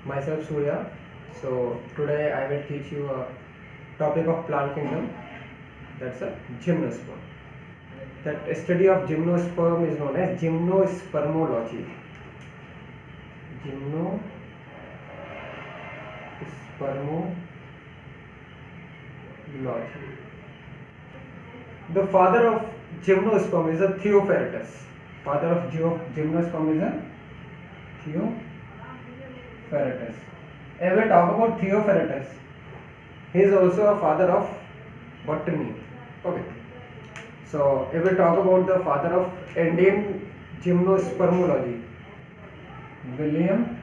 myself Surya. So today I will teach you a topic of plant kingdom, that's a gymnosperm. That study of gymnosperm is known as gymnospermology. Gymnospermology. The father of gymnosperm is a Theophylatus. Father of gymnosperm is a Theophylatus. If we talk about Theophylatus, he is also a father of botany. Okay. So if we talk about the father of Indian gymnospermology, William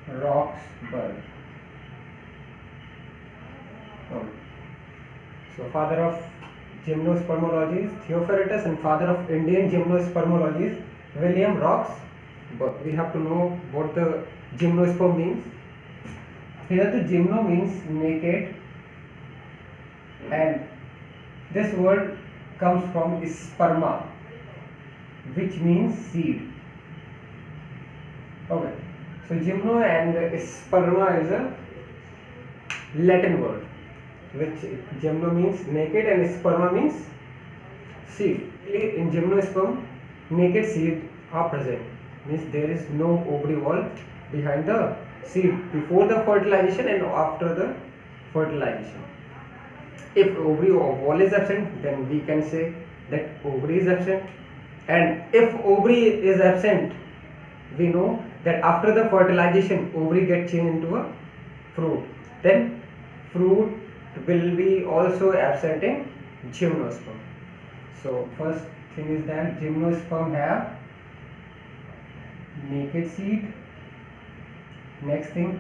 Roxburgh. So father of gymnospermology is Theophylatus and father of Indian gymnospermology is William Roxburgh. We have to know what the gymnosperm means. Here the gymno means naked, and this word comes from sperma, which means seed. Okay, so gymno and sperma is a Latin word, which gymno means naked and sperma means seed. In gymnosperm, naked seed are present, means there is no ovary wall behind the seed before the fertilization and after the fertilization. If ovary wall is absent, then we can say that ovary is absent, and if ovary is absent, we know that after the fertilization ovary gets changed into a fruit, then fruit will be also absent in gymnosperm. So first thing is that gymnosperm have naked seed. Next thing,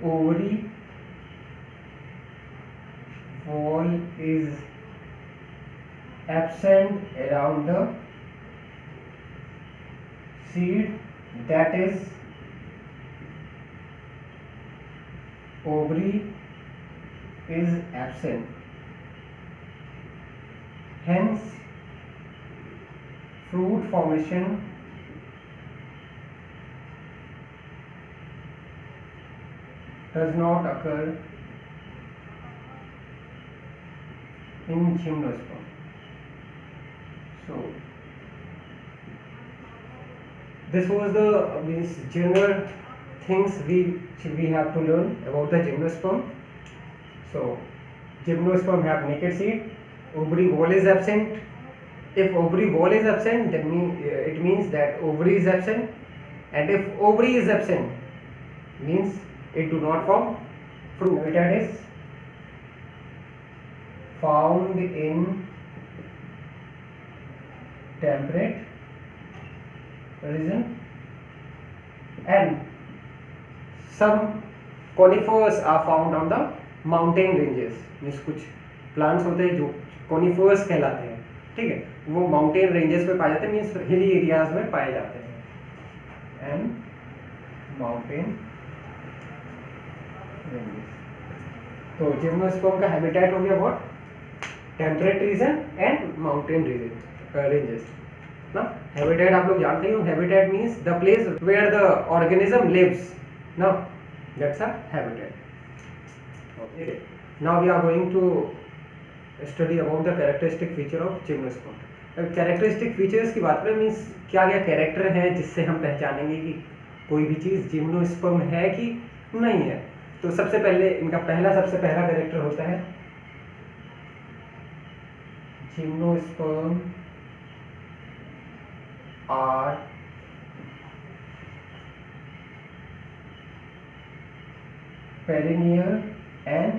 ovary wall is absent around the seed, that is ovary is absent. Hence fruit formation does not occur in gymnosperm. So this was the general things we have to learn about the gymnosperm. So gymnosperm have naked seed, ovary wall is absent. If ovary wall is absent, then it means that ovary is absent, and if ovary is absent, means it do not form fruit. Habitat is found in temperate region, and some conifers are found on the mountain ranges. Means कुछ plants होते हैं जो conifers कहलाते हैं, ठीक है, वो mountain ranges पे पाए जाते हैं, मीन्स हिली एरियाज में पाए जाते हैं. And mountain ranges. तो जिम्नोस्पर्म का हैबिटेट हो गया what, temperate region and mountain ranges ना. हैबिटेट आप लोग जानते हो, habitat means the place where the organism lives ना, that's a habitat. Okay, now we are going to study about the characteristic feature of gymnosperm. Characteristic features की बात करें, means क्या क्या कैरेक्टर है जिससे हम पहचानेंगे कि कोई भी चीज़ जिम्नोस्पर्म है कि नहीं है. तो सबसे पहले इनका सबसे पहला कैरेक्टर होता है gymnosperm are perennial and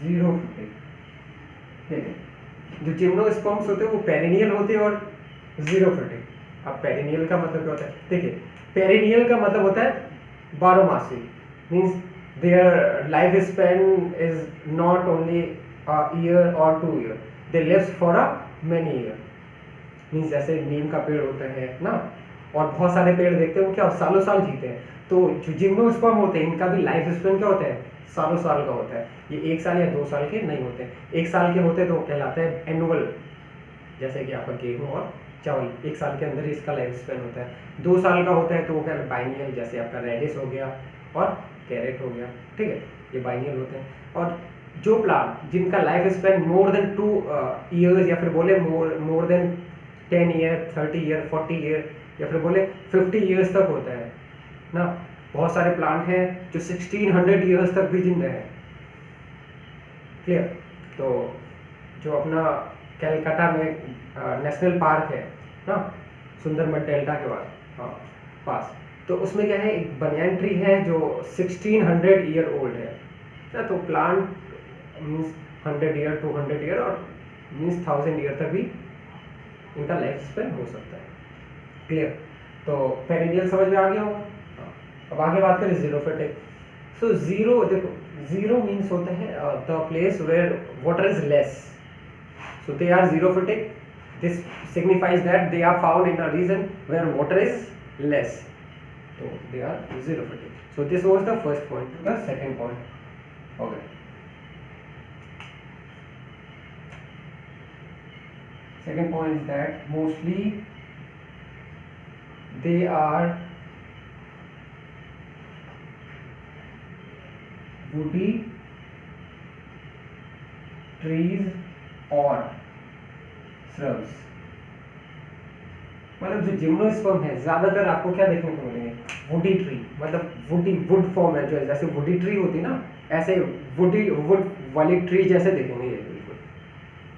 xerophytic. ठीक है, जो जिम्नोस्पर्म्स होते हैं वो पेरिनियल होते हैं और जीरो फुटिंग. अब पेरिनियल का मतलब क्या होता है, देखिए पेरिनियल का मतलब होता है बारहमासी, means their life span is not only a year or 2 year, they lives for a many year. Means जैसे नीम का पेड़ होता है ना, और बहुत सारे पेड़ देखते हैं वो क्या सालों साल जीते हैं. तो जो जिम्नोस्पर्म होते हैं इनका भी लाइफ स्पैन क्या होता है, सालों साल का होता है. ये 1 साल या 2 साल के नहीं होते. 1 साल के होते तो कहलाते हैं एनुअल जैसे कि आपका गेहूँ और चावल 1 साल के अंदर ही इसका लाइफ स्पेन होता है। 2 साल का होता है तो वो क्या बाइनियल, जैसे आपका रेडिस हो गया और कैरेट हो गया, ठीक है, ये बाइनियल होते हैं। और जो प्लांट जिनका life span more than 2 years या फिर बोले more than 10 year, 30 year, 40 year या फिर बोले 50 ईयर्स तक होता है ना। बहुत सारे प्लांट हैं जो 1600 ईयर्स तक भी जिंदा है। क्लियर? तो जो अपना कलकत्ता में नेशनल पार्क है ना, सुंदरबन डेल्टा के बाद, हाँ, पास, तो उसमें क्या है, एक बनियान ट्री है जो 1600 ईयर ओल्ड है ना। तो प्लांट मीन्स 100 ईयर, 200 ईयर और मीन्स 1000 ईयर तक भी इनका लाइफ स्पेन हो सकता है। क्लियर? तो पेरिनियल समझ में आ गया होगा। अब आगे बात करें जीरोफिटिक। सो जीरो, देखो जीरो मीन्स होते हैं the place where water is less, so they are xerophytic. This signifies that they are found in a region where water is less, so they are xerophytic. So this was the first point. The second point, okay, second point is that mostly they are woody trees और shrubs। मतलब जो gymnosperm है ज्यादातर आपको क्या देखने को मिलेंगे, वुडी ट्री, मतलब वुडी वुड फॉर्म है, जो जैसे वुडी ट्री होती है ना, ऐसे वुड वाली ट्री जैसे दिखेंगे ये बिल्कुल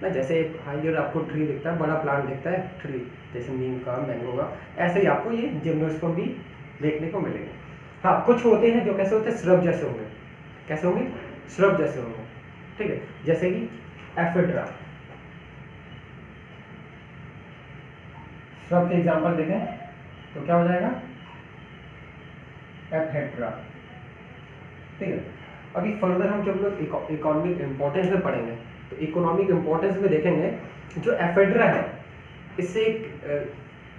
ना। जैसे हाइयर आपको ट्री दिखता है, बड़ा प्लांट दिखता है ट्री, जैसे नीम का, मैंगो का, ऐसे ही आपको ये जिम्नोस्पर्म भी देखने को मिलेंगे। हाँ, कुछ होते हैं जो कैसे होते हैं, श्रब जैसे होंगे। कैसे होंगे? श्रब जैसे होंगे, ठीक है, जैसे कि एफिड्रा। श्रब के एग्जांपल देखें तो क्या हो जाएगा, एफिड्रा, ठीक है। अभी फर्दर हम जब लोग इकोनॉमिक इंपॉर्टेंस में पढ़ेंगे तो इकोनॉमिक इंपॉर्टेंस में देखेंगे जो एफिड्रा है, इससे एक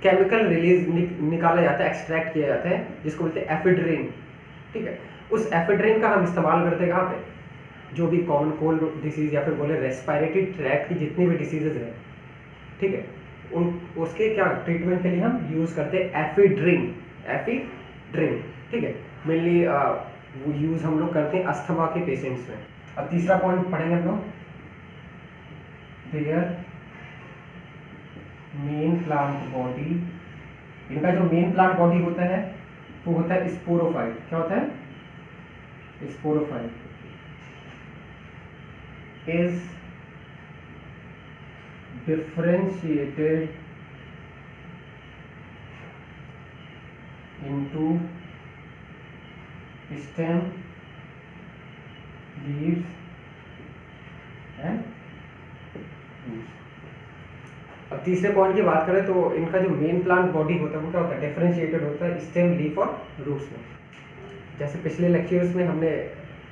केमिकल रिलीज निकाला जाता है, एक्सट्रैक्ट किया जाता है, जिसको बोलते हैं एफिड्रिन, ठीक है। उस एफिड्रिन का हम इस्तेमाल करते हैं कहाँ पे, जो भी कॉमन कोल्ड डिसीज या फिर बोले रेस्पिरेटरी ट्रैक्ट की जितनी भी डिसीजेज हैं, ठीक है, उन उसके क्या ट्रीटमेंट के लिए हम यूज करते हैं एफिड्रिन, एफिड्रिन, ठीक है। मेनली वो यूज हम लोग करते हैं अस्थमा के पेशेंट्स में। अब तीसरा पॉइंट पढ़ेंगे हम लोग, देयर मेन प्लांट बॉडी। इनका जो मेन प्लांट बॉडी होता है वो होता है स्पोरोफाइट। क्या होता है? Sporophyte is differentiated into stem, leaves and roots। अब तीसरे पॉइंट की बात करें तो इनका जो मेन प्लांट बॉडी होता है वो क्या होता है, डिफरेंशिएटेड होता है स्टेम, लीफ और रूट्स में। जैसे पिछले लेक्चर्स में हमने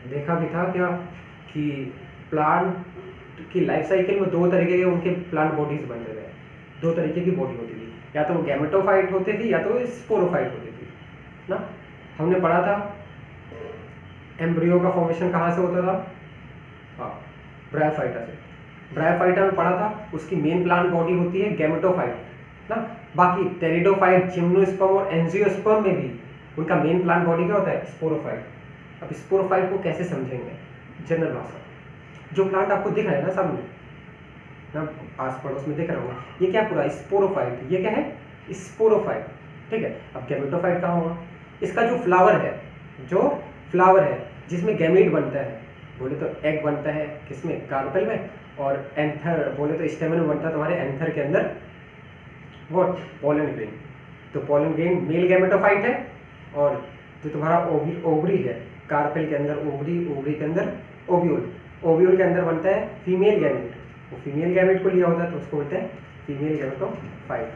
देखा भी था क्या कि प्लांट की लाइफ साइकिल में 2 तरीके के उनके प्लांट बॉडीज बनते थे। 2 तरीके की बॉडी होती थी, या तो वो गैमेटोफाइट होती थी या तो स्पोरोफाइट होती थी ना। हमने पढ़ा था एम्ब्रियो का फॉर्मेशन कहाँ से होता था, हाँ, ब्रायोफाइटा से। ब्रायोफाइटा में पढ़ा था उसकी मेन प्लांट बॉडी होती है गैमेटोफाइट ना। बाकी टेरिडोफाइट, जिम्नोस्पर्म और एंजियोस्पर्म में भी उनका मेन प्लांट बॉडी क्या होता है, स्पोरोफाइट। अब स्पोरोफाइट को कैसे समझेंगे जनरल भाषा, जो प्लांट आपको दिख रहा है ना सामने ना, आस पड़ोस में दिख रहा होगा, ये क्या पूरा स्पोरोफाइट, ये क्या है, स्पोरोफाइट, ठीक है। अब गैमेटोफाइट कहाँ होगा, इसका जो फ्लावर है जिसमें गैमीट बनता है, बोले तो एग बनता है किसमें, कार्पेल में, और एंथर बोले तो स्टेमन में बनता है तुम्हारे एंथर के अंदर वो पोलन ग्रेन। तो पोलन ग्रेन मेल गैमेटोफाइट है, और जो तुम्हारा ओवरी है कार्पेल के अंदर ओवरी, ओवरी के अंदर ओव्यूल, ओव्यूल के अंदर बनता है फीमेल गैमेट। वो फीमेल गैमेट को लिया होता है तो उसको बोलते हैं फीमेल गैमेटोफाइट।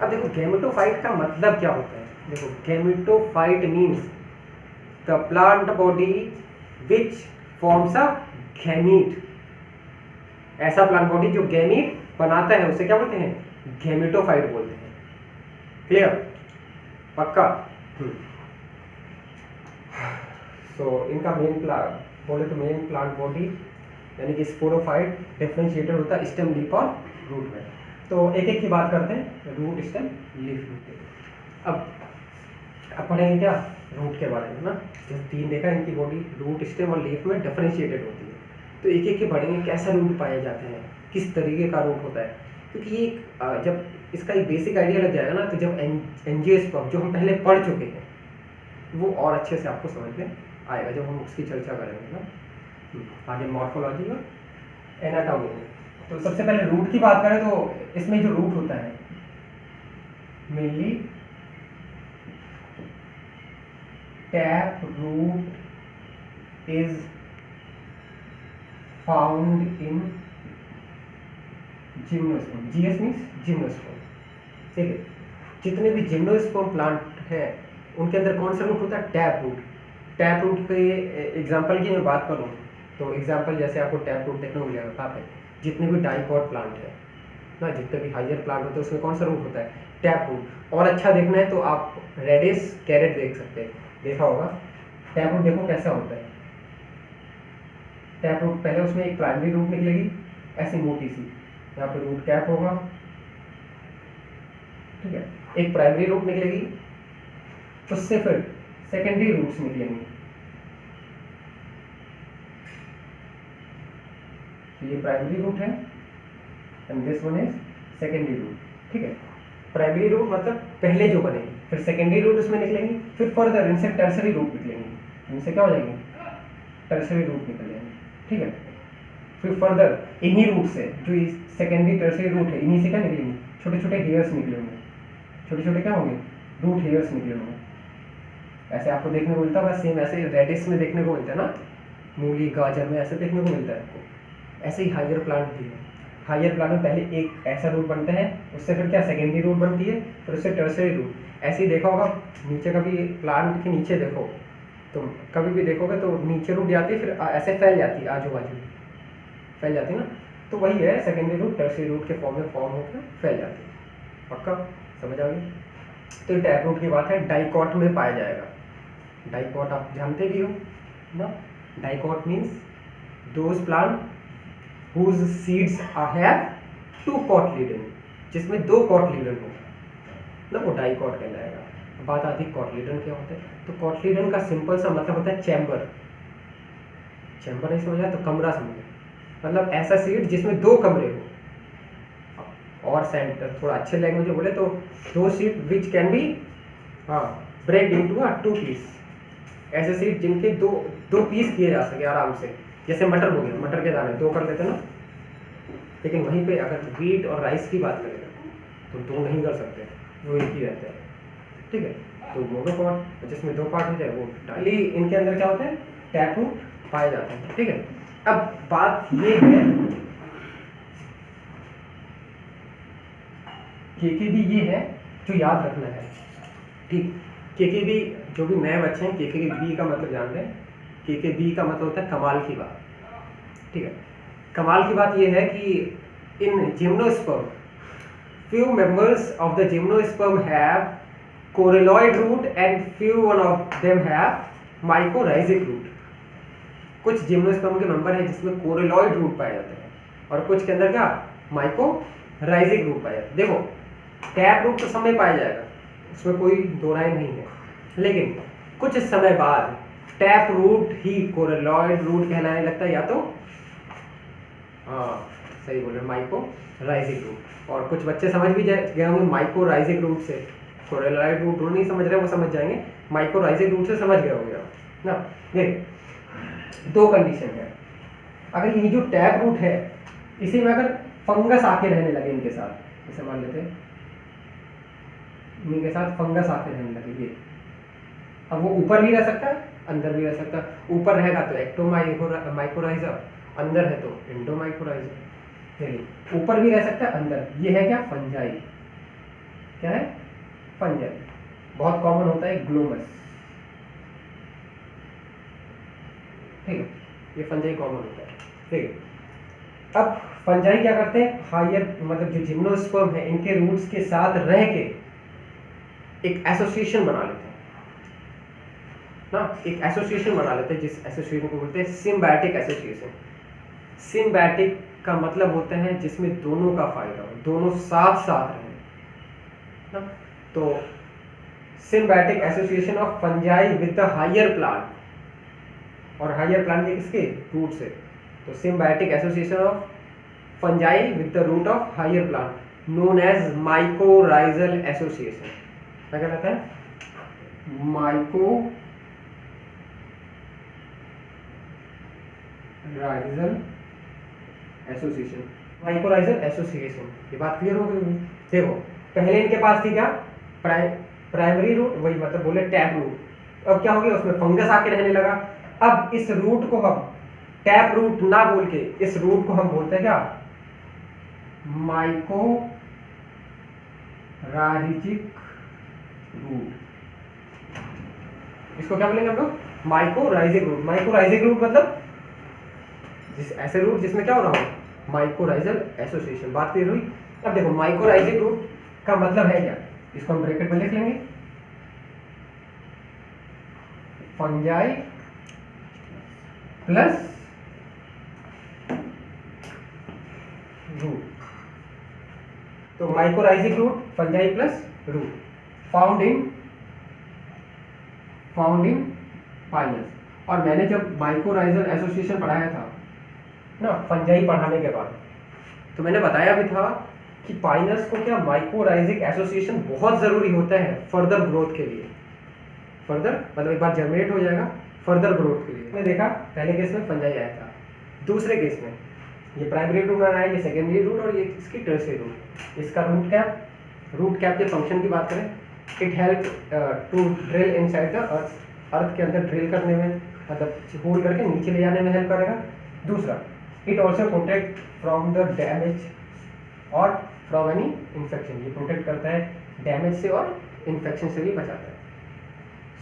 अब देखो गैमेटोफाइट का मतलब क्या होता है, देखो gametophyte means the plant body which forms a gamete. ऐसा प्लांट बॉडी जो गैमीट बनाता है उसे क्या बोलते हैं, गैमेटोफाइट बोलते हैं। क्लियर? पक्का? सो इनका मेन प्लांट बोले तो मेन प्लांट बॉडी यानी कि स्पोरोफाइट डिफरेंशिएटेड होता है स्टेम, लीफ और रूट में। तो एक एक की बात करते हैं, रूट, स्टेम, लीफ। अब पढ़ेंगे क्या रूट के बारे में ना। जो 3 देखा इनकी बॉडी रूट, स्टेम और लीफ में डिफरेंशिएटेड होती है। तो एक एक के पढ़ेंगे कैसा रूट पाए जाते हैं, किस तरीके का रूट होता है, क्योंकि ये जब इसका एक बेसिक आइडिया लग जाएगा ना, तो जब एंजियोस्पर्म जो हम पहले पढ़ चुके हैं वो और अच्छे से आपको समझ में आएगा जब हम उसकी चर्चा करेंगे ना। आगे मॉर्फोलॉजी और एनाटॉमी। तो सबसे पहले रूट की बात करें तो इसमें जो रूट होता है mainly tap root is found in gymnosperm. GS means gymnosperm, ठीक है। जितने भी जिम्नोस्पर्म प्लांट है उनके अंदर कौन सा रूट होता है? Tap root. टैप रूट के एग्जांपल की मैं बात करूं तो एग्जांपल जैसे आपको टैप रूट देखने को मिलेगा कहाँ पे, जितने भी डाइकॉट प्लांट है ना, जितने भी हाइयर प्लांट होते हैं उसमें कौन सा रूट होता है? Tap root. और अच्छा देखना है तो आप रेडिस कैरेट देख सकते हैं, देखा होगा। टैप रूट देखो कैसा होता है। टैप रूट पहले उसमें एक प्राइमरी रूट निकलेगी ऐसी मोटी सी, यहाँ पे रूट कैप होगा, ठीक है। एक प्राइमरी रूट निकलेगी, उससे फिर सेकेंडरी रूट्स निकलेंगी। ये प्राइमरी रूट है and this one is secondary root, ठीक है। प्राइमरी रूट मतलब पहले जो बनेगी, फिर सेकेंडरी रूट उसमें निकलेंगी, फिर फर्दर इनसे टर्सरी रूट निकलेंगी। इनसे क्या हो जाएंगे? टर्सरी रूट निकल जाएंगे, ठीक है। फिर फर्दर इन्हीं रूट से जो सेकेंडरी टर्सरी रूट है इन्हीं से क्या निकलेंगे? छोटे छोटे हेयर्स निकले होंगे, छोटे छोटे क्या होंगे? रूट हेयर्स निकले होंगे। ऐसे आपको देखने को मिलता है, सेम ऐसे रेडिस में देखने को मिलता है ना, मूली गाजर में ऐसे देखने को मिलता है आपको। ऐसे ही हाइयर प्लांट भी है। हाइयर प्लांट में पहले एक ऐसा रूट बनता है, उससे फिर क्या सेकेंडरी रूट बनती है, फिर उससे टर्सरी रूट। ऐसे ही देखा होगा नीचे, कभी प्लांट के नीचे देखो तो कभी भी देखोगे तो नीचे रूट जाती है, फिर ऐसे फैल जाती है, आजू बाजू फैल जाती है ना। तो वही है, सेकेंडरी रूट टर्सरी रूट के फॉर्म में फॉर्म होकर फैल जाती है। पक्का समझ आ गई? तो टैप रूट की बात है, डाइकॉट में पाया जाएगा। डाइकॉट आप जानते भी हो ना। Dicot means those plant whose seeds have 2 cotyledon, जिसमें 2 cotyledon हो ना, वो डाइकॉट कहलाएगा। बात आती है कॉटलीडन क्या होता है। तो कॉटलीडन का सिंपल सा मतलब होता है चैम्बर। चैम्बर नहीं समझा तो कमरा समझो, मतलब ऐसा सीड जिसमें 2 कमरे हो। और सेंटर थोड़ा अच्छे लैंग्वेज में बोले तो 2 seed which can be break into 2 piece. ऐसे सीड जिनके दो पीस किए जा सके आराम से, जैसे मटर हो गया, मटर के दाने 2 कर देते ना। लेकिन वहीं पे अगर व्हीट और राइस की बात करें तो 2 नहीं कर सकते, वो एक ही रहते हैं, ठीक है। तो मोनोकॉट जिसमें 2 पार्ट हो जाए वो डाली, इनके अंदर क्या होता है? टैप रूट पाए जाते हैं, ठीक है। अब बात ये है केकेबी, ये है जो याद रखना है, ठीक। केकेबी, जो भी नए बच्चे हैं केकेबी का मतलब जानते हैं। केकेबी का मतलब होता है कमाल की बात, ठीक है। कमाल की बात यह है कि इन gymnosperm few members of the gymnosperm have corelloid root and few one of them have mycorrhizic root। कुछ जिम्नोस्पर्म के मेंबर हैं जिसमें कोरेलॉइड रूट पाए जाते हैं और कुछ के अंदर क्या माइकोराइजिक रूट पाए जाते हैं। देखो टैप रूट तो समय पाया जाएगा, उसमें कोई दो राय नहीं है, लेकिन कुछ समय बाद टैप रूट ही कोरेलॉइड रूट कहलाने लगता है, या तो सही बोल रहे माइकोराइजिक रूट। और कुछ बच्चे समझ भी गए होंगे माइकोराइजिक रूट से, कोरेलॉइड रूट नहीं समझ रहे वो समझ जाएंगे, माइकोराइजिक रूट से समझ गए होंगे ना। देख 2 कंडीशन है। अगर ये जो टैप रूट है इसी में अगर फंगस आके रहने लगे इनके साथ, जैसे मान लेते हैं इनके साथ फंगस आके रहने लगे, ये अब वो ऊपर भी रह सकता है अंदर भी रह सकता है। ऊपर रहेगा तो एक्टोमाइकोराइजा, अंदर है तो एंडोमाइकोराइजा। ऊपर भी रह सकता है अंदर। ये है क्या? फंजाई। क्या है? फंजाई। बहुत कॉमन होता है ग्लोमस, ठीक है, ये फंजाई कॉमन होता है, ठीक है। अब फंजाई क्या करते हैं? हायर मतलब जो जिम्नोस्पर्म है इनके रूट्स के साथ रह के एक एसोसिएशन बना लेते हैं ना, एक एसोसिएशन बना लेते हैं, जिस एसोसिएशन को बोलते हैं सिम्बायोटिक एसोसिएशन। सिम्बायोटिक का मतलब होता है जिसमें दोनों का फायदा हो, दोनों साथ साथ रहें ना। तो symbiotic association of fungi with the higher plant, और हायर प्लांट के किसके, रूट से। तो symbiotic association of fungi with the root of higher plant known as mycorrhizal association. क्या कहलाता है, माइकोराइजल एसोसिएशन। माइकोराइजल एसोसिएशन, ये बात क्लियर हो गई। देखो पहले इनके पास थी क्या, प्राइमरी रूट, वही मतलब बोले टैप रूट। अब क्या हो गया, उसमें फंगस आके रहने लगा। अब इस रूट को हम टैप रूट ना बोल के इस रूट को हम बोलते हैं क्या, माइकोराइजिक रूट। इसको क्या बोलेंगे हम लोग, माइकोराइजिक रूट। माइकोराइजिक रूट मतलब ऐसे रूट जिसमें क्या हो रहा हो, माइकोराइजल एसोसिएशन। बात क्लियर हुई। अब देखो माइकोराइजिक रूट का मतलब है क्या, इसको हम ब्रैकेट में लिख लेंगे, फंजाई प्लस रूट। तो mycorrhizic root, fungi plus root, found in pinus. और मैंने जब माइकोराइजल एसोसिएशन पढ़ाया था ना फंजाई पढ़ाने के बाद, तो मैंने बताया भी था कि पाइनस को क्या माइकोराइजिक एसोसिएशन बहुत जरूरी होता है फर्दर ग्रोथ के लिए। फर्दर मतलब एक बार जनरेट हो जाएगा, फर्दर ग्रोथ के लिए। मैंने देखा पहले केस में फंजाई आया था, दूसरे केस में ये प्राइमरी रूट आया, ये सेकेंडरी रूट और ये इसकी टर्शियरी रूट। इसका रूट कैप के फंक्शन की बात करें, it help to drill inside the earth, earth के अंदर ड्रिल करने में, मतलब होल करके नीचे ले जाने में हेल्प करेगा। दूसरा, it also protect from the damage और फ्रॉम एनी इन्फेक्शन, ये प्रोटेक्ट करता है डैमेज से और इन्फेक्शन से भी बचाता है।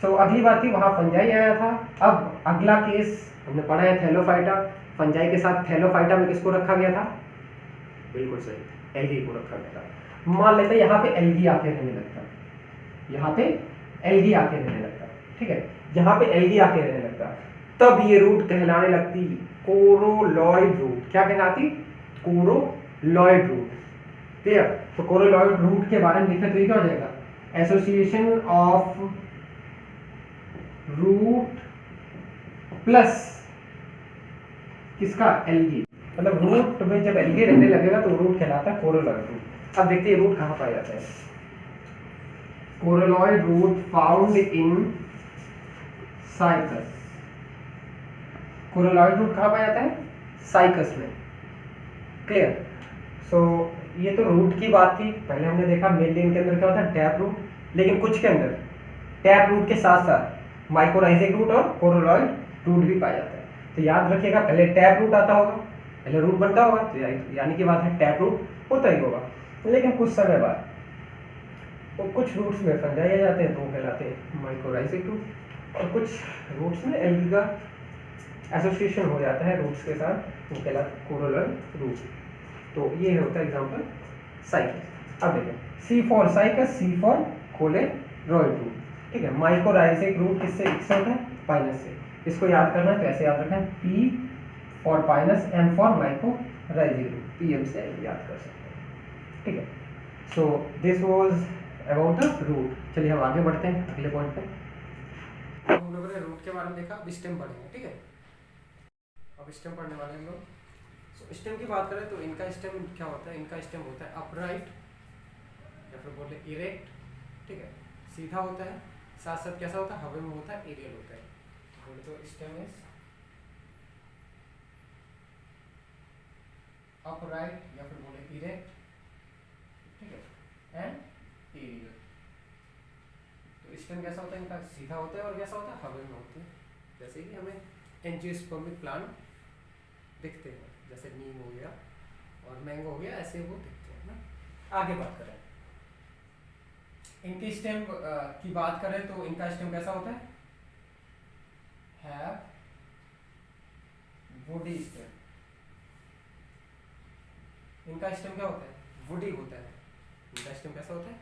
सो अगली बात थी वहाँ फंजाई आया था। अब अगला केस हमने पढ़ा है थैलोफाइटा। फंजाई के साथ थैलोफाइटा में किसको रखा गया था, बिल्कुल सही, एल्गी को रखा गया था। मान लेते हैं यहाँ पे एल्गी आके रहने लगता, यहाँ पे एल्गी आके रहने लगता, ठीक है, यहाँ पे एल्गी आके रहने लगता, तब ये रूट कहलाने लगती कोरोलॉइड रूट। क्या कहलाती, कोरोलॉइड रूट। क्लियर। तो कोरोलॉइड रूट के बारे में लिखे तो ये क्या हो जाएगा, एसोसिएशन ऑफ रूट प्लस किसका, एल्गी। मतलब रूट में जब एल्गी रहने लगेगा तो रूट कहलाता है कोरोलॉइड रूट। अब देखते हैं रूट कहाँ पाया जाता है। Coralloid root found in Cycas. Coralloid root कहाँ पाया जाता है, साइकस में। क्लियर। सो ये तो रूट की बात थी। पहले हमने देखा मेनली इनके अंदर क्या होता है, टैप रूट, लेकिन कुछ के अंदर टैप रूट के साथ साथ माइकोराइजिक रूट और कोरोलॉइड रूट भी पाया जाता है। तो याद रखिएगा, पहले टैप रूट आता होगा, पहले रूट बनता होगा, तो यानी कि बात है टैप रूट होता ही होगा। लेकिन कुछ समय बाद तो कुछ रूट्स में फंजाई आ जाते हैं तो वो कहलाते हैं माइकोराइजिक रूट, और कुछ रूट्स में एल्गी का एसोसिएशन हो जाता है रूट्स के साथ, वो कहलाता है कोरोलॉइड रूट। तो ये होता है एग्जांपल साइकस। अब देखिए, C for cycas, C for coralloid root, ठीक है। माइकोराइजिक रूट किससे होता है, पाइनस से। इसको याद करना है तो ऐसे याद रखना है, P for pinus, M for mycorrhizic root, PM से याद कर सकते हैं, ठीक है। So this was about the root. चलिए हम आगे बढ़ते हैं अगले पॉइंट पे। हम लोगों ने रूट के बारे में देखा, अब स्टेम पढ़ेंगे, ठीक है। अब स्टेम पढ़ने वाले हम लोग। सो स्टेम की बात करें तो इनका स्टेम क्या होता है, इनका स्टेम होता है अपराइट या फिर बोले इरेक्ट, ठीक है, सीधा होता है, साथ साथ कैसा होता है, हवा में होता है, एरियल होता है। बोले तो स्टेम इज अपराइट या फिर बोले इरेक्ट, ठीक है, एंड एरियल। तो स्टेम कैसा होता है, इनका सीधा होता है और कैसा होता है, हवा में होता है। जैसे कि हमें एंजियोस्पर्मिक प्लांट दिखते हैं, जैसे नीम हो गया और मैंगो हो गया, ऐसे वो दिखते हैं ना। आगे बात करें इनकी स्टेम की बात करें तो इनका स्टेम कैसा होता है, हैव वुडी स्टेम। इनका स्टेम क्या होता है, वुडी होता है। इनका स्टेम कैसा होता है,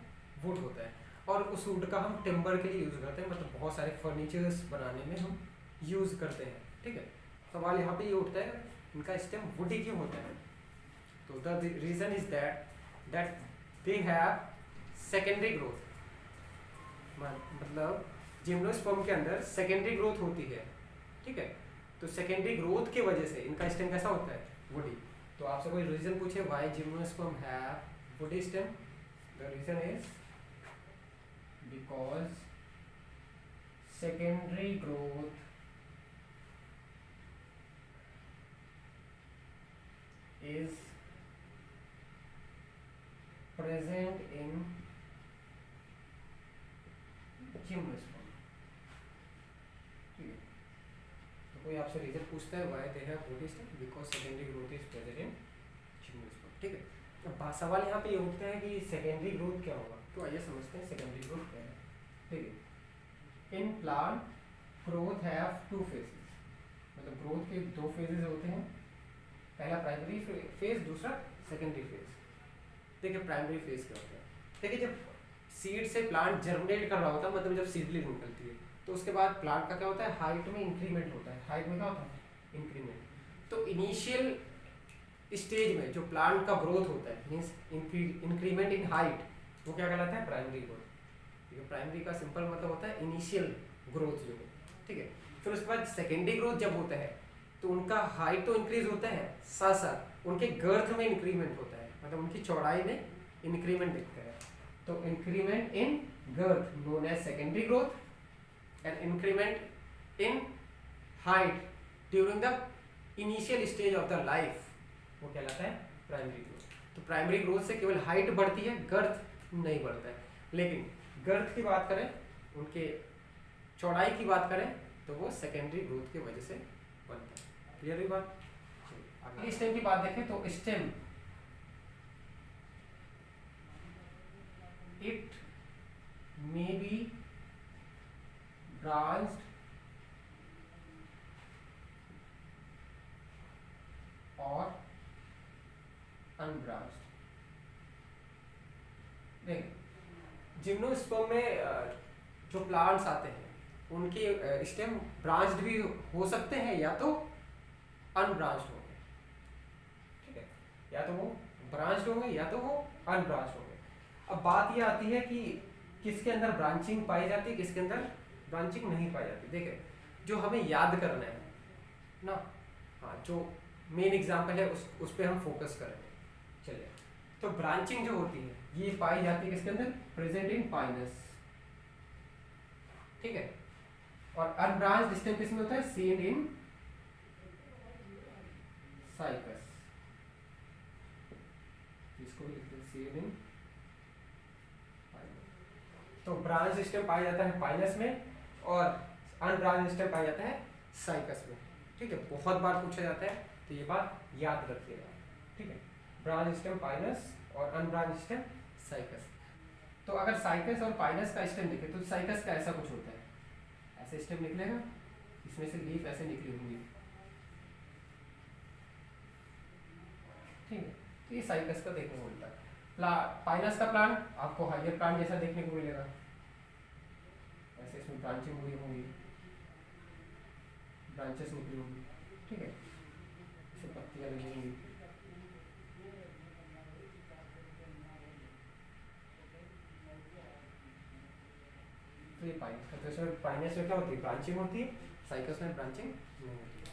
वुड होता है। और उस वुड का हम टिम्बर के लिए यूज करते हैं, मतलब बहुत सारे फर्नीचर्स बनाने में हम यूज करते हैं, ठीक है। सवाल यहाँ पे ये उठता है, इनका स्टेम वुडी क्यों होता है, तो the reason is that they have secondary growth, मतलब जिम्नोस्पर्म के अंदर सेकेंडरी ग्रोथ होती है, ठीक है। तो सेकेंडरी ग्रोथ की वजह से इनका स्टेम कैसा होता है, वुडी। तो आपसे कोई रीजन पूछे why gymnosperm have woody stem, the reason is because secondary growth is present in gymnosperm, ठीक है। तो कोई आपसे रीजन पूछता है why they have woody stem, because secondary growth is present in gymnosperm, ठीक है। अब सवाल यहाँ पे ये उठता है कि सेकेंडरी ग्रोथ क्या होगा, तो आइए समझते हैं सेकेंडरी ग्रोथ क्या है, ठीक है। In plant growth have two phases, मतलब ग्रोथ के दो फेजेस होते हैं, पहला प्राइमरी फेज, दूसरा सेकेंडरी फेज। देखिए प्राइमरी फेज क्या होता है, देखिए जब सीड से प्लांट जर्मिनेट कर रहा होता है, मतलब जब सीडलिंग निकलती है, तो उसके बाद प्लांट का क्या होता है, हाइट में इंक्रीमेंट होता है। हाइट में क्या होता है, इंक्रीमेंट। तो इनिशियल स्टेज में जो प्लांट का ग्रोथ होता है, मीन्स इंक्रीमेंट इन हाइट, वो क्या कहलाता है, प्राइमरी ग्रोथ। प्राइमरी का सिंपल मतलब होता है इनिशियल ग्रोथ जो है, ठीक है। फिर उसके बाद सेकेंडरी ग्रोथ जब होता है तो उनका हाइट तो इंक्रीज होता है, साथ साथ उनके गर्थ में इंक्रीमेंट होता है, मतलब उनकी चौड़ाई में इंक्रीमेंट दिखता है। तो increment in girth known as secondary growth, and increment in height during the initial stage of the life, वो कहलाता है प्राइमरी ग्रोथ। तो प्राइमरी ग्रोथ से केवल हाइट बढ़ती है, गर्थ नहीं बढ़ता है। लेकिन गर्थ की बात करें, उनके चौड़ाई की बात करें, तो वो सेकेंडरी ग्रोथ की वजह से बनता है। क्लियर हुई बात। अगली स्टेम की बात देखें तो stem it may B branched और अनब्रांच्ड। देखिए जिम्नोस्पर्म में जो प्लांट्स आते हैं उनके स्टेम ब्रांच्ड भी हो सकते हैं या तो अनब्रांच्ड होंगे, ठीक है, या तो वो ब्रांच्ड होंगे या तो वो अनब्रांच्ड होंगे। अब बात ये आती है कि किसके अंदर ब्रांचिंग पाई जाती है, किसके अंदर ब्रांचिंग नहीं पाई जाती। देखिए जो हमें याद करना है ना, हाँ, जो मेन एग्जाम्पल है उस पर हम फोकस करेंगे। चलिए, तो ब्रांचिंग जो होती है ये पाई जाती है किसके अंदर, प्रेजेंट इन पाइनस, ठीक है। और अनब्रांच्ड स्टेम किसमें होता है, सीन इन साइकस, इसको भी लिखते हैं सीन इन पाइनस। तो ब्रांच स्टेम पाया जाता है पाइनस में और अनब्रांच स्टेम पाया जाता है साइकस में, ठीक है। बहुत बार पूछा जाता है तो ये बात याद रखिएगा, ठीक है। ब्रांच स्टेम पाइनस और अनब्रांच स्टेम साइकस। तो अगर साइकस और पाइनस का स्टेम देखें तो साइकस का ऐसा कुछ होता है, ऐसे स्टेम निकलेगा, इसमें से लीफ ऐसे निकली होंगी, ठीक है। तो ये साइकस का देखने को मिलता है। पाइनस का प्लांट आपको हाइयर प्लांट जैसा देखने को मिलेगा, ऐसे इसमें ब्रांचिंग हुई होंगी, ब्रांचेस निकली होंगी, ठीक है, इसे पत्तियां लगी होंगी। तो ये पाइनस का, तो इसमें पाइनस में क्या होती है, ब्रांचिंग होती है, साइकस में ब्रांचिंग नहीं होती है,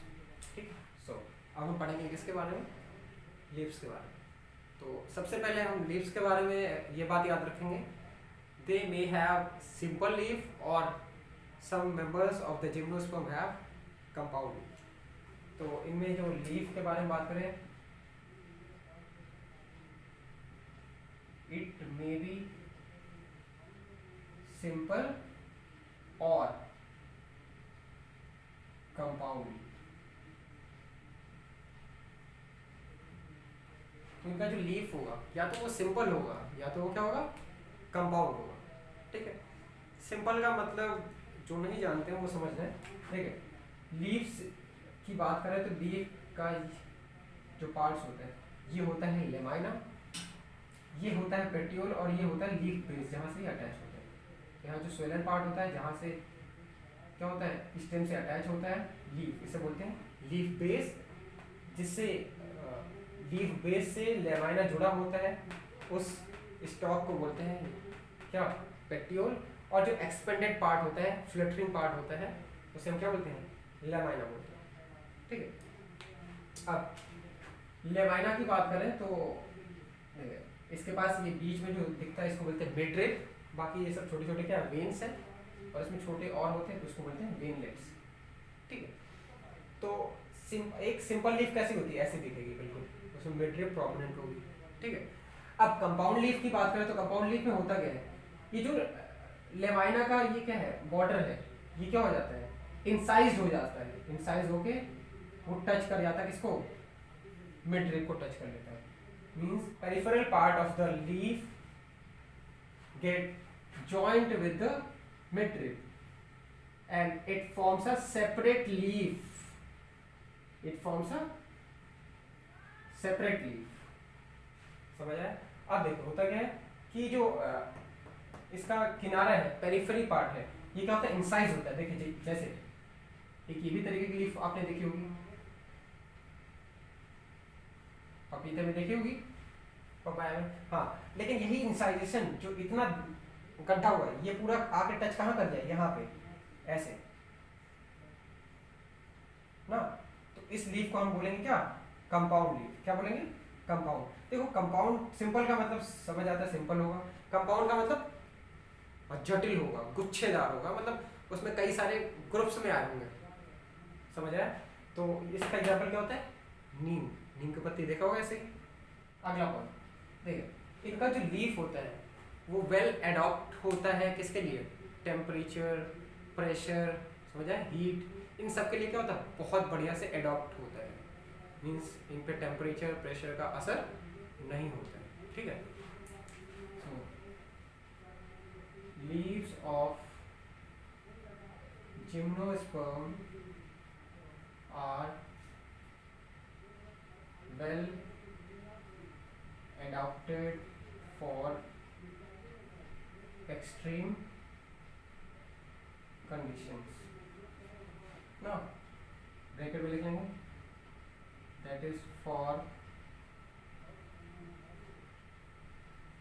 ठीक है। सो अब हम पढ़ेंगे किसके बारे में, लीव्स के बारे में। तो सबसे पहले हम लीव्स के बारे में ये बात याद रखेंगे, they may have simple leaf और some members of the gymnosperm have compound leaf. तो इनमें जो लीफ के बारे में बात करें, इट मे बी सिंपल और कंपाउंड। तो इनका जो लीफ होगा या तो वो सिंपल होगा या तो वो क्या होगा, कंपाउंड होगा, ठीक है। सिंपल का मतलब जो नहीं जानते हैं वो समझ लें। देखिए लीव्स की बात करें तो लीफ का जो पार्ट्स होते हैं ये होता है लेमाइना, ये होता है पेटियोल और ये होता है लीफ बेस जहाँ से ये अटैच होता है। यहाँ जो स्वेलन पार्ट होता है जहाँ से क्या होता है, स्टेम से अटैच होता है लीफ, इसे बोलते हैं लीफ बेस, जिससे लीफ बेस से लेमाइना जुड़ा होता है, उस स्टॉक को बोलते हैं क्या, पेटियोल। और जो एक्सपेंडेड पार्ट होता है, फ्लटरिंग पार्ट होता है, उसे हम क्या बोलते हैं, लेमाइना बोलते हैं। ठीक है, अब लेमाइना की बात करें तो इसके पास ये बीच में जो दिखता है इसको बोलते हैं मिडरिब, बाकी ये सब छोटे छोटे क्या वेन्स हैं, और इसमें छोटे और होते हैं तो उसको बोलते हैं वेनलेट्स। ठीक है, तो एक सिंपल लीफ कैसी होती है, ऐसी दिखेगी बिल्कुल, उसमें मिडरिब प्रोमिनेंट होगी। ठीक है, अब कंपाउंड लीफ की बात करें तो कंपाउंड लीफ में होता क्या है, ये जो लेमाइना का ये क्या है, बॉर्डर है, ये क्या हो जाता है, इंसाइज्ड हो जाता है, इंसाइज होके वो टच कर जाता है किसको, मिडरिब को टच कर लेता है। Means peripheral part of the leaf get joined with the midrib and it forms a separate leaf, it forms a separate leaf। समझ आया? अब देखो होता क्या है कि जो इसका किनारा है, पेरिफेरी पार्ट है, ये क्या होता है, इंसाइज होता है। देखिए जैसे एक ये भी तरीके की लीफ आपने देखी होगी, पपीते में देखी होगी, पपाया में, हाँ, लेकिन यही इंसाइजेशन जो इतना गड्ढा हुआ है, ये पूरा आके टच कहाँ कर जाए, यहाँ पे ऐसे ना, तो इस लीफ को हम बोलेंगे क्या, कंपाउंड लीफ। क्या बोलेंगे, कंपाउंड। देखो कंपाउंड सिंपल का मतलब समझ आता है, सिंपल होगा, कंपाउंड का मतलब जटिल होगा, गुच्छेदार होगा, मतलब उसमें कई सारे ग्रुप्स में आए होंगे। समझ आया? तो इसका एग्जाम्पल क्या होता है, नीम, नीम के पत्ती देखा होगा ऐसे ही। अगला पॉइंट देखिए, इनका जो लीफ होता है वो वेल एडॉप्ट होता है किसके लिए, टेम्परेचर, प्रेशर, समझ आए, हीट, इन सब के लिए क्या होता है, बहुत बढ़िया से एडॉप्ट होता है। मीन्स इन पे टेम्परेचर, प्रेशर का असर नहीं होता है। ठीक है, so leaves of gymnosperm are well adapted for extreme conditions। now bracket में लिख लेंगे, that is for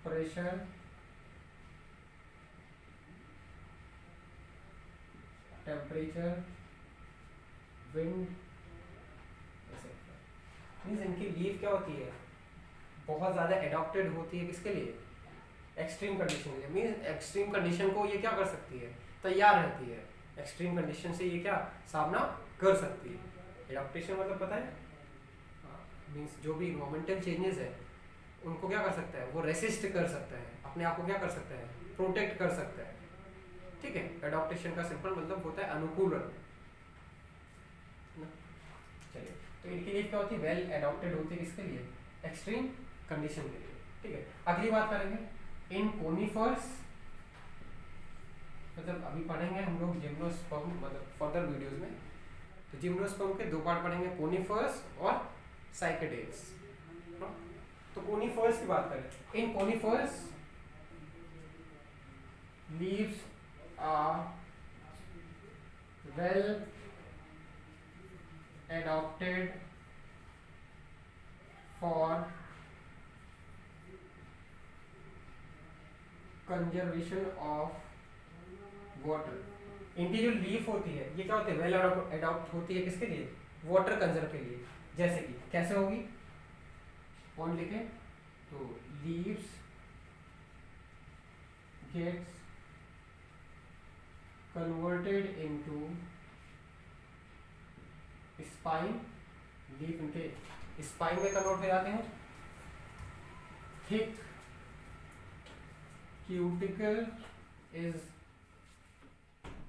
pressure, temperature, wind, etc। Means इनकी लीफ क्या होती है, बहुत ज़्यादा एडॉप्टेड होती है किसके लिए, एक्सट्रीम कंडीशन के लिए। मीन्स एक्सट्रीम कंडीशन को ये क्या कर सकती है, तैयार रहती है, एक्सट्रीम कंडीशन से ये क्या सामना कर सकती है। एडॉप्टेशन मतलब पता है, मीन्स जो भी मोमेंटल चेंजेस है उनको क्या कर सकता है, वो रेसिस्ट कर सकता है, अपने आप को क्या कर सकता है, प्रोटेक्ट कर सकता है। ठीक है, एडॉप्टेशन का सिंपल मतलब होता है अनुकूलन। चलिए, तो इनकी लीफ क्या होती है, वेल एडॉप्टेड होती है किसके लिए, एक्सट्रीम कंडीशन के लिए। ठीक है, अगली बात करेंगे इन कोनिफर्स, मतलब अभी पढ़ेंगे हम लोग जिम्नोस्पर्म, मतलब फर्दर वीडियोस में। तो जिम्नोस्पर्म के दो पार्ट पढ़ेंगे, कोनिफर्स और साइकेडेल्स। तो कोनिफर्स की बात करें, in conifers leaves are well adapted for conservation of water. इनकी जो लीफ होती है ये क्या होती है, वेल एडॉप्ट होती है किसके लिए, वाटर कंजर्व के लिए। जैसे कि कैसे होगी, पॉइंट लिखे, तो leaves gets converted into spine, leaf इनके स्पाइन में कन्वर्ट हो जाते हैं, thick cuticle is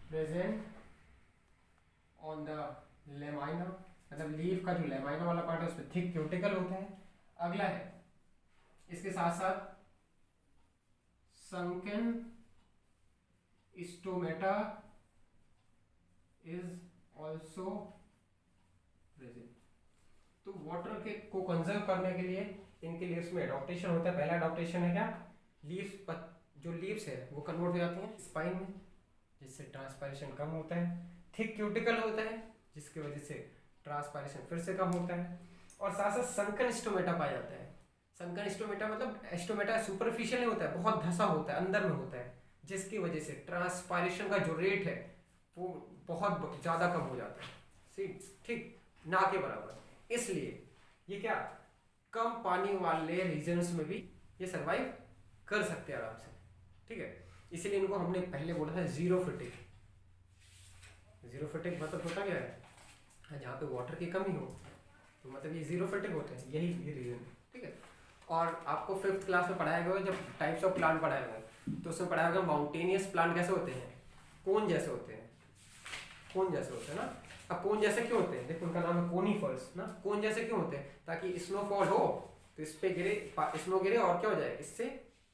present on the lamina, मतलब लीफ का जो लेमाइना वाला पार्ट है उस पर थिक क्यूटिकल होते हैं। अगला है इसके साथ साथ sunken stomata is also present। तो वाटर के को कंजर्व करने के लिए इनके लीव्स में एडॉप्टेशन होता है। पहला एडॉप्टेशन है क्या, लीव्स, जो लीव्स है वो कन्वर्ट हो जाती हैं स्पाइन में, जिससे ट्रांसपायरेशन कम होता है। थिक क्यूटिकल होता है जिसकी वजह से ट्रांसपायरेशन फिर से कम होता है। और साथ साथ संकन स्टोमेटा पाया जाता है। संकन स्टोमेटा मतलब स्टोमेटा सुपरफिशियल नहीं होता है, बहुत धंसा होता है, अंदर में होता है, जिसकी वजह से ट्रांसपायरेशन का जो रेट है वो बहुत ज़्यादा कम हो जाता है, ठीक, ना के बराबर। इसलिए ये क्या कम पानी वाले रीजन्स में भी ये सरवाइव कर सकते हैं आराम से, ठीक है। इसीलिए इनको हमने पहले बोला था जीरो फिटिंग। जीरो फिटिंग मतलब होता क्या है, जहाँ पे वाटर की कमी हो तो मतलब ये जीरो फिटिंग होते हैं, यही ये रीजन है, ठीक है। और आपको 5th क्लास में पढ़ाया गया जब टाइप्स ऑफ प्लांट पढ़ाया गया तो उसमें पढ़ाया गया माउंटेनियस प्लांट कैसे होते हैं, कोन जैसे होते हैं, कोन जैसे होते हैं ना। अब कोन जैसे क्यों होते हैं, देखो उनका नाम है कोनीफर्स ना। कोन जैसे क्यों होते हैं, ताकि स्नोफॉल हो तो इस पे गिरे, स्नो गिरे और क्या हो जाए, इससे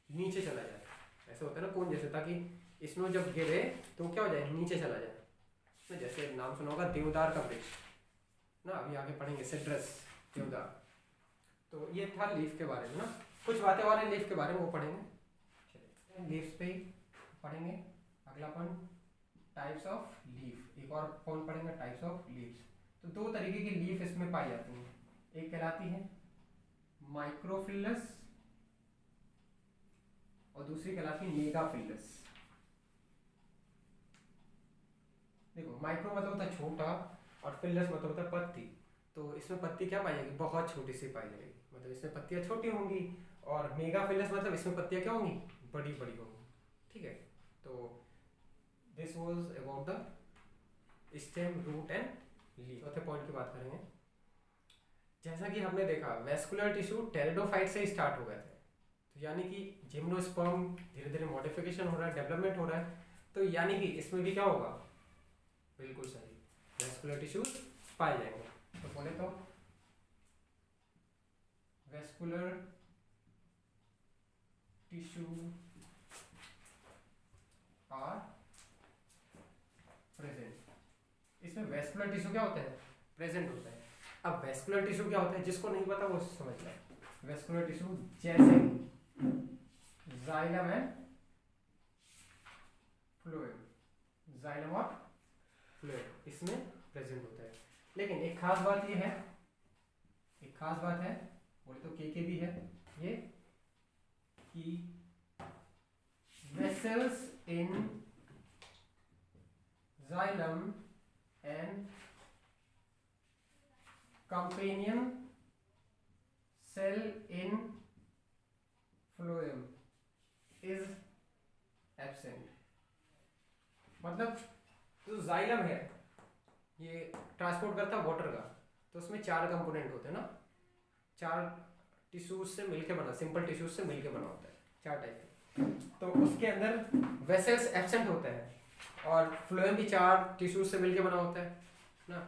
नीचे चला जाए, ऐसे होता है ना कोन जैसे, ताकि स्नो जब गिरे तो क्या हो जाए, नीचे चला जाए ना। जैसे नाम सुना होगा देवदार का वृक्ष ना, अभी आगे पढ़ेंगे सिट्रस, देवदार। तो ये था लीफ के बारे में ना, कुछ बातें और हैं लीफ के बारे में वो पढ़ेंगे, चलिए लीव्स पे ही पढ़ेंगे। अगला पॉइंट टाइप्स ऑफ लीफ, एक और पॉइंट पढ़ेंगे टाइप्स ऑफ लीव्स। तो 2 तरीके की लीफ इसमें पाई जाती हैं, एक कहलाती है माइक्रोफिलस और दूसरी कहलाती है मेगाफिलस। देखो माइक्रो मतलब होता है छोटा और फिलस मतलब होता है पत्ती। तो इसमें पत्ती क्या पाई जाएगी, बहुत छोटी सी पाई जाएगी, मतलब इसमें पत्तियां छोटी होंगी। और मेगाफिलस मतलब इसमें पत्तियां क्या होंगी, बड़ी बड़ी होंगी, ठीक है। तो this was about the stem, root and leaf. चौथे पॉइंट की बात करेंगे। जैसा कि हमने देखा वेस्कुलर टिश्यू टेरिडोफाइट से स्टार्ट हो गए थे, तो यानी कि जिम्नोस्पर्म धीरे धीरे मॉडिफिकेशन हो रहा है, डेवलपमेंट हो रहा है, तो यानी कि इसमें भी क्या होगा, बिल्कुल सही, वेस्कुलर टिश्यूज पाए जाएंगे। तो बोले तो वेस्कुलर टिश्यू आर प्रेजेंट। इसमें वेस्कुलर टिश्यू क्या होता है, प्रेजेंट होता है। अब वेस्कुलर टिश्यू क्या होता है, जिसको नहीं पता वो समझ लें। वेस्कुलर टिश्यू जैसे जाइलम एंड फ्लोएम, जाइलम और फ्लोएम इसमें प्रेजेंट होता है। लेकिन एक खास बात ये है, एक खास बात है, बोले तो के भी है ये, कि vessels in xylem and companion cell in phloem is absent। मतलब जो जाइलम है ये ट्रांसपोर्ट करता है वाटर का, तो उसमें 4 कंपोनेंट होते हैं ना, 4 टिश्यूज से मिलके बना, सिंपल टिश्यूज से मिलके बना होता है, 4 टाइप के। तो उसके अंदर वेसल्स एब्सेंट होता है और फ्लोएम भी 4 टिश्यूज से मिलके बना होता है ना।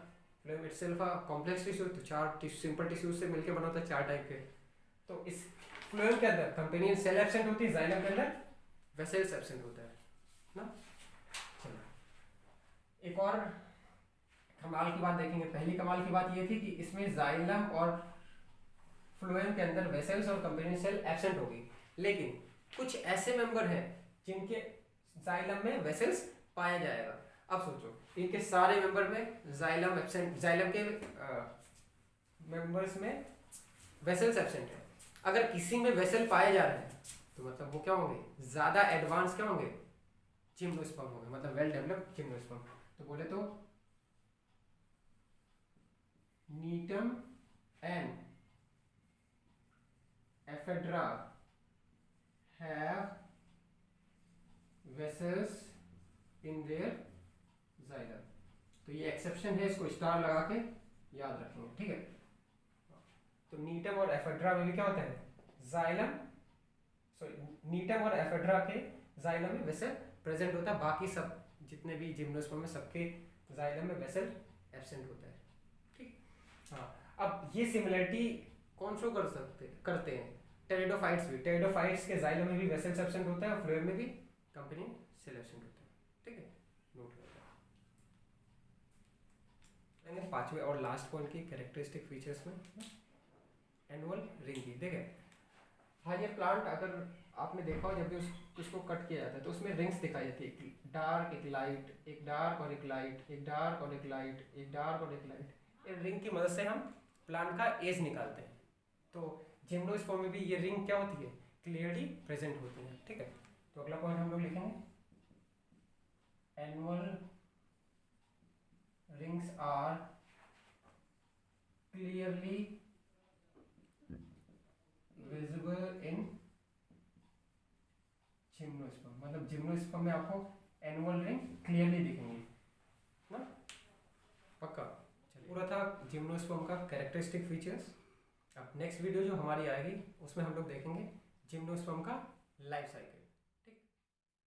Phloem itself a complex tissue, तो 4 सिंपल टिश्यूज से मिलके बना होता है, 4 टाइप के। तो इस फ्लोएम के अंदर कंपेनियन सेल एब्सेंट होती है, जाइलम के अंदर वेसल्स एब्सेंट होता है ना। चलो एक और कमाल की बात देखेंगे। पहली कमाल की बात ये थी कि इसमें जाइलम और फ्लोएम के अंदर वेसल्स और कंपेनियन सेल एब्सेंट होगी, लेकिन कुछ ऐसे मेंबर हैं जिनके जाइलम में वेसल्स पाया जाएगा। अब सोचो इनके सारे मेंबर में जाइलम एब्सेंट, जाइलम के मेंबर्स में वेसल्स एब्सेंट है। अगर किसी में वेसल पाए जा रहे हैं तो मतलब वो क्या होंगे, ज्यादा एडवांस क्या होंगे, जिम्नोस्पर्म होंगे, मतलब वेल डेवलप्ड जिम्नोस्पर्म। तो बोले तो नीटम and ephedra have vessels in their xylem. तो ये एक्सेप्शन है, इसको स्टार लगा के याद रखेंगे, ठीक है। तो नीटम और एफेड्रा में भी क्या होता है, जाइलम, सॉरी नीटम और एफेड्रा के जाइलम में वेसल प्रेजेंट होता है, बाकी सब जितने भी जिम्नोस्पर्म में सबके जाइलम में वेसल एब्सेंट होता है, ठीक। हाँ, अब ये सिमिलरिटी कौन शो करते हैं, टेरिडोफाइट्स भी। टेरिडोफाइट्स के जाइलम में भी वेसल्स एब्सेंट होता है और फ्लोएम में भी कंपेनियन सेल एब्सेंट होता है, ठीक है, नोट करते हैं। 5वें और लास्ट पॉइंट की कैरेक्टरिस्टिक फीचर्स में एनुअल रिंग की देखें। हाँ, ये प्लांट अगर आपने देखा हो जब भी उसको कट किया जाता है तो उसमें रिंग्स दिखाई जाती है, एक डार्क एक लाइट, एक डार्क और एक लाइट, एक डार्क और एक लाइट, एक डार्क और एक लाइट। इन रिंग की मदद से हम प्लांट का एज निकालते हैं। तो जिम्नोस्पर्म में भी ये रिंग क्या होती है, क्लियरली प्रेजेंट होती है। ठीक है, तो अगला पॉइंट हम लोग लिखेंगे, annual rings are clearly visible in gymnosperm, मतलब जिम्नोस्पर्म में आपको एनुअल रिंग क्लियरली दिखेंगी ना, पक्का। चलिए, पूरा था जिम्नोस्पर्म का कैरेक्टरिस्टिक फीचर्स। अब नेक्स्ट वीडियो जो हमारी आएगी उसमें हम लोग देखेंगे जिम्नोस्पर्म का लाइफ साइकिल।